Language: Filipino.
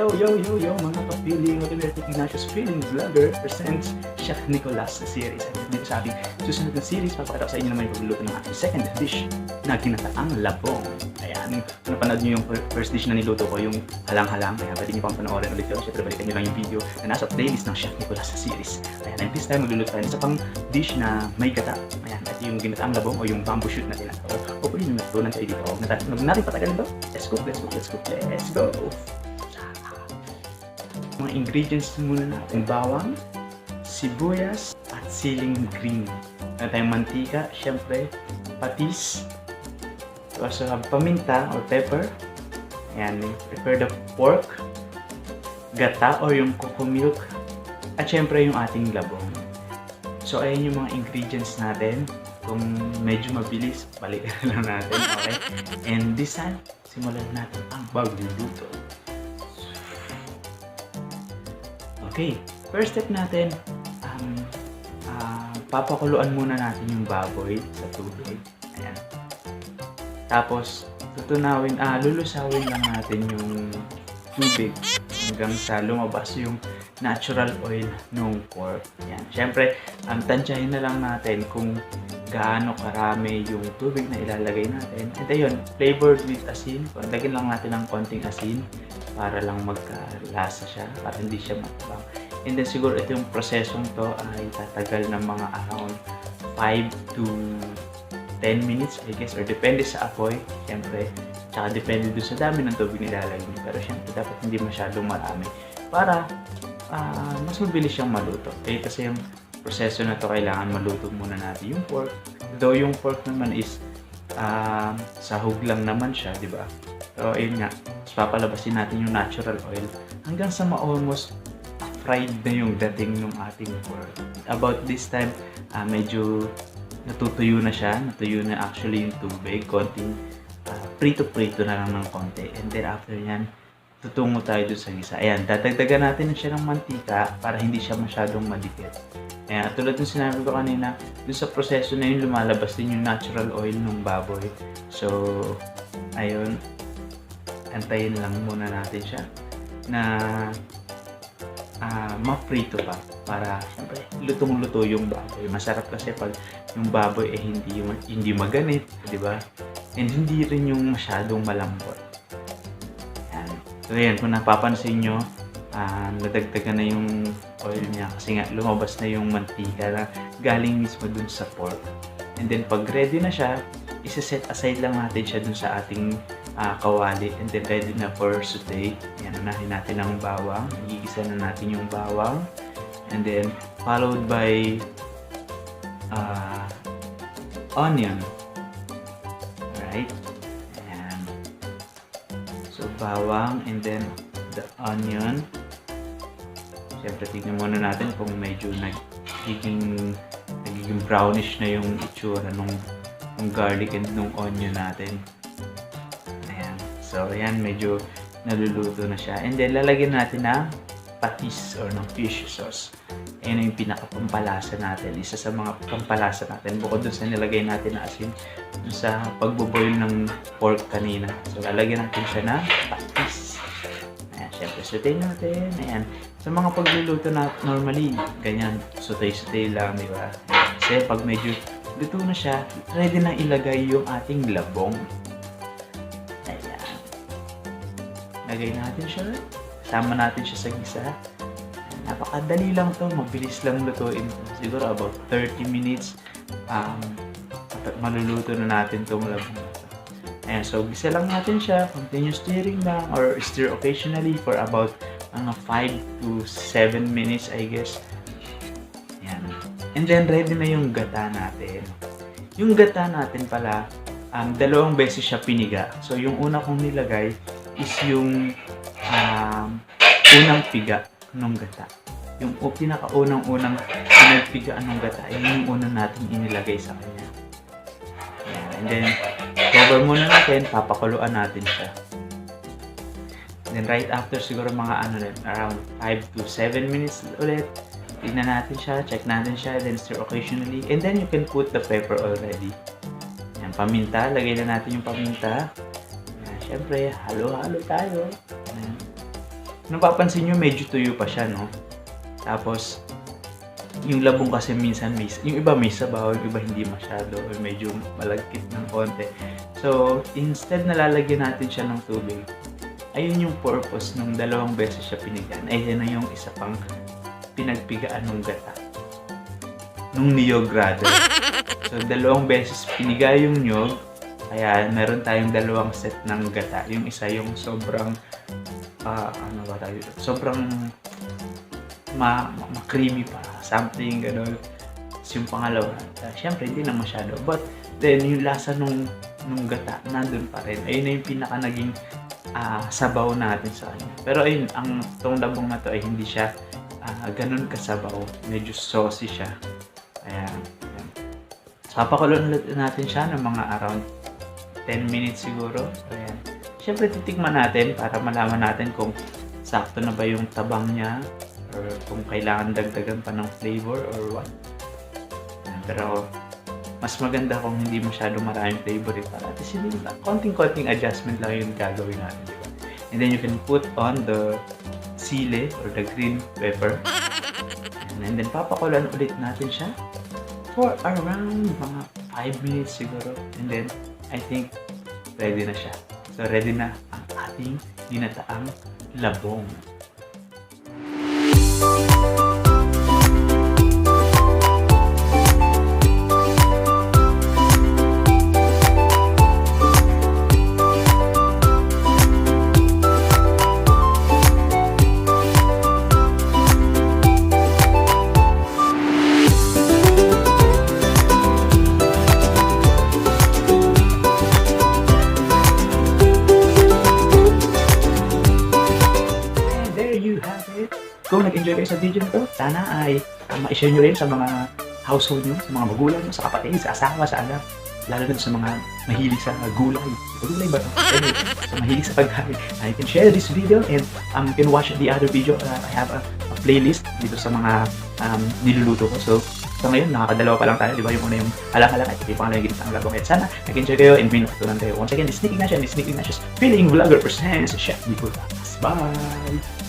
Yo, mga kapiling, motivated Ignacio's Feelings Vlogger presents Chef Nikolas na series. At dito sa ating susunod na series, papakita ko sa inyo naman yung pagluluto ng ating second dish na Ginataang Labong. Ayan, kung napanood nyo yung first dish na niluto ko, yung halang-halang, kaya pwede nyo pang panoorin ulit yun. Siyempre, balikan nyo lang yung video na nasa playlist ng Chef Nikolas sa series. Ayan, and this time magluluto tayo isa pang dish na may gata. Ayan, at yung Ginataang Labong o yung bamboo shoot na tinatawag. Hopefully, nyo natutunan kayo dito. Huwag natin patagalin to. Let's go! Mga ingredients muna natin, bawang, sibuyas, at siling green. Meron tayong mantika, syempre, patis, also have paminta or pepper. Ayan, prepare the pork, gata o yung cocoa milk, at syempre yung ating labong. So, ayan yung mga ingredients natin. Kung medyo mabilis, balikan lang natin, okay? And this time, simulan natin ang pagluluto. Okay, first step natin, papakuluan muna natin yung baboy sa tubig. Ayan. Tapos, lulusawin lang natin yung tubig hanggang sa lumabas yung natural oil ng pork. Ayan. Siyempre, tansyahin na lang natin kung gaano karami yung tubig na ilalagay natin. And ayun, flavored with asin. Lagyan lang natin ng konting asin para lang magkalasa siya, para hindi siya matabang. And then siguro ito yung prosesong to ay tatagal ng mga around 5 to 10 minutes, I guess, or depende sa apoy, syempre. Tsaka depende dun sa dami ng tubig na ilalagay. Pero syempre dapat hindi masyadong marami para mas mabilis siyang maluto. Kasi yung proseso na to kailangan maluto muna natin yung pork. Though yung pork naman is sahog lang naman siya, di ba? So ayun nga, papalabasin natin yung natural oil hanggang sa ma-almost fried na yung dating ng ating pork. About this time, medyo natutuyo na siya. Natuyo na actually yung tubig. Konting prito-prito na lang ng konti. And then after yan, tutungo tayo dun sa gisa. Ayan, dadagdagan natin siya ng mantika para hindi siya masyadong madikit. Ayan, tulad ng sinabi ko kanina, dun sa proseso na yun, lumalabas din yung natural oil ng baboy. So, ayun, antayin lang muna natin siya na ma-prito pa para siyempre lutong-luto yung baboy. Masarap kasi pag yung baboy ay hindi maganit, di ba? And hindi rin yung masyadong malambot. Yan. So yan, kung napapansin nyo, nadagdagan na yung oil niya kasi nga lumabas na yung mantika na galing mismo dun sa pork. And then pag ready na siya, isa-set aside lang natin siya dun sa ating kawali, and then ready na for saute. Yan, unahin natin ang bawang. Igigisa na natin yung bawang. And then, followed by onion. Alright? Ayan. So, bawang and then the onion. Siyempre, tignan muna natin kung medyo nagiging brownish na yung itsura ng garlic and ng onion natin. So, ayan, medyo naluluto na siya. And then, lalagyan natin ng patis or ng fish sauce. Ayan yung pinaka-pampalasa natin. Isa sa mga pampalasa natin. Bukod dun sa nilagay natin na asin, dun sa pagboboil ng pork kanina. So, lalagyan natin siya ng patis. Ayan, syempre, saute natin. Ayan. Sa mga pagluluto na normally, ganyan, saute lang, di ba? Kasi pag medyo luto na siya, ready na ilagay yung ating labong. Lagay natin siya, sama natin siya sa gisa. Napakadali lang to, mabilis lang lutuin. Siguro about 30 minutes, maluluto na natin itong labong. Ayan, so gisa lang natin siya, continuous stirring lang, or stir occasionally for about 5 to 7 minutes, I guess. Ayan. And then ready na yung gata natin. Yung gata natin pala, dalawang beses siya piniga. So yung una kong nilagay is yung unang piga ng gata. Yung pinakaunang pinagpigaan ng gata, yun yung unang natin inilagay sa kanya. Ayan. And then, cover muna natin, papakuluan natin siya. And then right after, siguro mga around 5 to 7 minutes ulit, tignan natin siya, check natin siya, then stir occasionally. And then you can put the pepper already. Ayan, paminta, lagay na natin yung paminta. Siyempre, halo-halo tayo. napapansin nyo medyo tuyo pa siya, no? Tapos, yung labong kasi minsan yung iba may sabaw, yung iba hindi masyado, or medyo malagkit ng konti. So, instead na lalagyan natin siya ng tubig, ayun yung purpose nung 2 beses siya pinigaan. Ayun na yung isa pang pinagpigaan ng gata. Nung niyog rather. So, 2 beses piniga yung niyog, kaya meron tayong 2 set ng gata. Yung isa yung sobrang, sobrang ma-creamy pa, something, gano'n. Yung pangalawa, syempre hindi na masyado. But then, yung lasa nung gata, nandun pa rin. Ayun na yung pinaka naging sabaw natin sa kanya. Pero ayun, tong labong na to ay hindi siya ganun kasabaw. Medyo saucy siya. Ayan. Papakuloan natin siya ng mga around 10 minutes siguro. So, ayan. Syempre, titikman natin para malaman natin kung sakto na ba yung tabang niya, or kung kailangan dagdagan pa ng flavor or what. Pero mas maganda kung hindi masyadong maraming flavor para at least konting-konting adjustment lang yung gagawin natin, diba? And then you can put on the sili or the green pepper. And then papakulan ulit natin siya for around mga 5 minutes siguro. And then I think ready na siya. So ready na ang ating ginataang labong. Kung nag-enjoy kayo sa video na to, sana ay ma-share nyo rin sa mga household nyo, sa mga magulang nyo, sa kapatid, sa asawa, sa anak. Lalo na sa mga mahilig sa gulay. Gulay ba? Anyway, sa mahilig sa pagkain. You can share this video and you can watch the other video. I have a playlist dito sa mga niluluto ko. So, sa ngayon, nakakadalawa pa lang tayo. Di ba? Yung una yung alang-alang at yung pangalawa yung Ginataang Labong. At sana nag-enjoy kayo and may natutunan kayo. Once again, this is Ignacio and this is Ignacio's Feeling Vlogger presents Chef Nikolas. Bye!